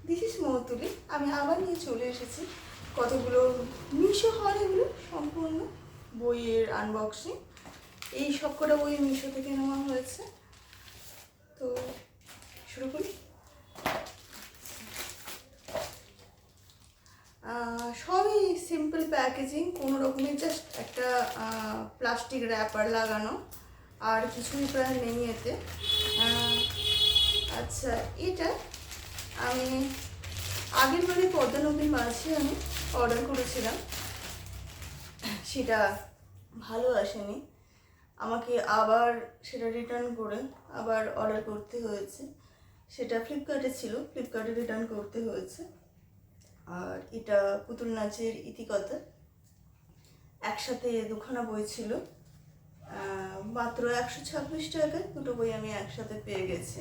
This is মৌতুলি। আমি আবার নিয়ে চলে এসেছি কতগুলো মিশো হল, এগুলো সম্পূর্ণ বইয়ের আনবক্সিং। এই সবকটা বই মিশো থেকে নেওয়া হয়েছে। তো শুরু করি। সবই সিম্পল প্যাকেজিং, কোনো রকমের জাস্ট একটা প্লাস্টিক র্যাপার লাগানো, আর কিছুই প্রায় নেই এতে। আচ্ছা, এটা আমি আগের বারে পদ্মা নদীর মাঝে আমি অর্ডার করেছিলাম, সেটা ভালো আসেনি। আমাকে আবার সেটা রিটার্ন করে আবার অর্ডার করতে হয়েছে। সেটা ফ্লিপকার্টে ছিল, ফ্লিপকার্টে রিটার্ন করতে হয়েছে। আর এটা পুতুল নাচের ইতিকথা, একসাথে দুখানা বই ছিল, মাত্র 126 টাকায় দুটো বই আমি একসাথে পেয়ে গেছি।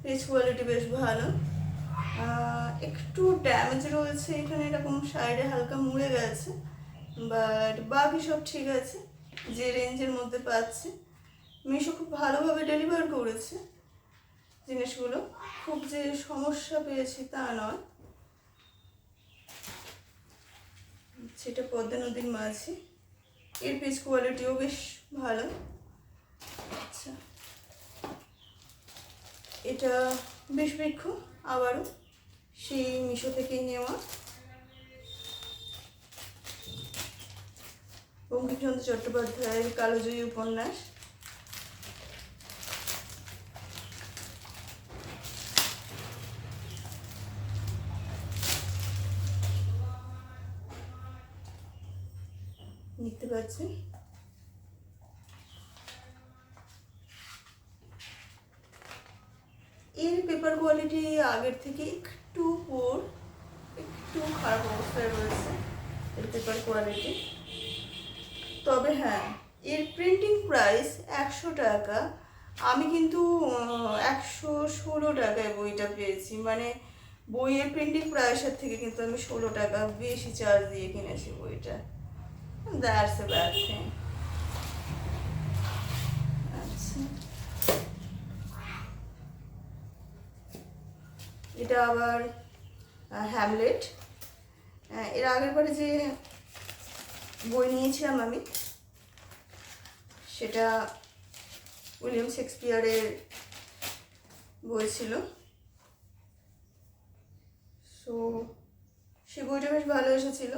পেজ কোয়ালিটি বেশ ভালো, একটু ড্যামেজ রয়েছে এখানে, এরকম সাইডে হালকা মুড়ে গেছে, বাট বাকি সব ঠিক আছে। যে রেঞ্জের মধ্যে পাচ্ছি, মিশো খুব ভালোভাবে ডেলিভার করেছে জিনিসগুলো, খুব যে সমস্যা পেয়েছি তা নয়। সেটা পদ্মা নদীর মাঝে, এর পেজ কোয়ালিটিও বেশ ভালো। আচ্ছা, এটা বেশ বৃক্ষ, আবারও সেই মিশো থেকেই নেওয়া। বঙ্কিমচন্দ্র চট্টোপাধ্যায়ের কালোজয়ী উপন্যাস। দেখতে পাচ্ছেন এর পেপার কোয়ালিটি আগের থেকে একটু পোর, একটু খারাপ অবস্থায় রয়েছে এর পেপার কোয়ালিটি। তবে হ্যাঁ, এর প্রিন্টিং প্রাইস 100 টাকা, আমি কিন্তু 116 টাকায় বইটা পেয়েছি। মানে বইয়ের প্রিন্টিং প্রাইসের থেকে কিন্তু আমি 16 টাকা বেশি চার্জ দিয়ে কিনেছি বইটা। That's a bad thing. আচ্ছা, এটা আবার হ্যামলেট। এর আগের বারে যে বই নিয়েছিলাম আমি, সেটা উইলিয়াম শেক্সপিয়ারের বই ছিল। সো সে বইটা বেশ ভালো এসেছিল,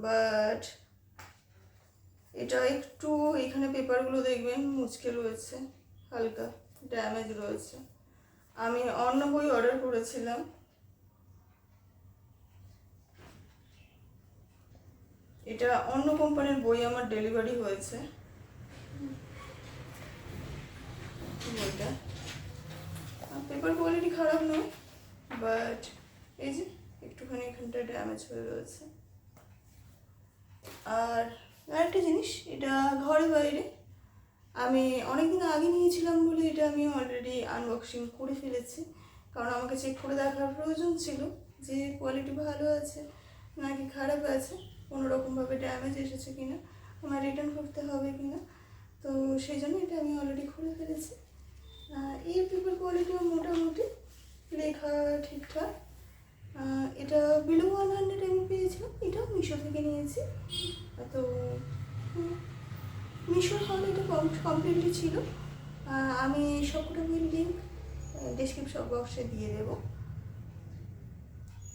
বাট এটা একটু এখানে পেপারগুলো দেখবেন মুচকে রয়েছে, হালকা ড্যামেজ রয়েছে। আমি অন্য বই অর্ডার করেছিলাম, এটা অন্য কোম্পানির বই আমার ডেলিভারি হয়েছে। বইটা পেপার কোয়ালিটি খারাপ নয়, বাট এই যে একটুখানি এখানটা ড্যামেজ হয়ে রয়েছে। আর আরেকটা জিনিস, এটা ঘরে বাইরে আমি অনেকদিন আগে নিয়েছিলাম বলে এটা আমি অলরেডি আনবক্সিং করে ফেলেছি, কারণ আমাকে চেক করে দেখার প্রয়োজন ছিল যে কোয়ালিটি ভালো আছে নাকি খারাপ আছে, কোনো রকমভাবে ড্যামেজ এসেছে কিনা, আমার রিটার্ন করতে হবে কিনা। তো সেই জন্য এটা আমি অলরেডি খুলে ফেলেছি। এই পেপার কোয়ালিটিও মোটামুটি, লেখা ঠিকঠাক। এটা বিলো 100 আমি পেয়েছিলাম, এটাও মিশো থেকে নিয়েছি। তো মিশোর হল এটা কমপ্লিটলি ছিল। আমি সবকটা বইয়ের লিঙ্ক ডেসক্রিপশন বক্সে দিয়ে দেবো।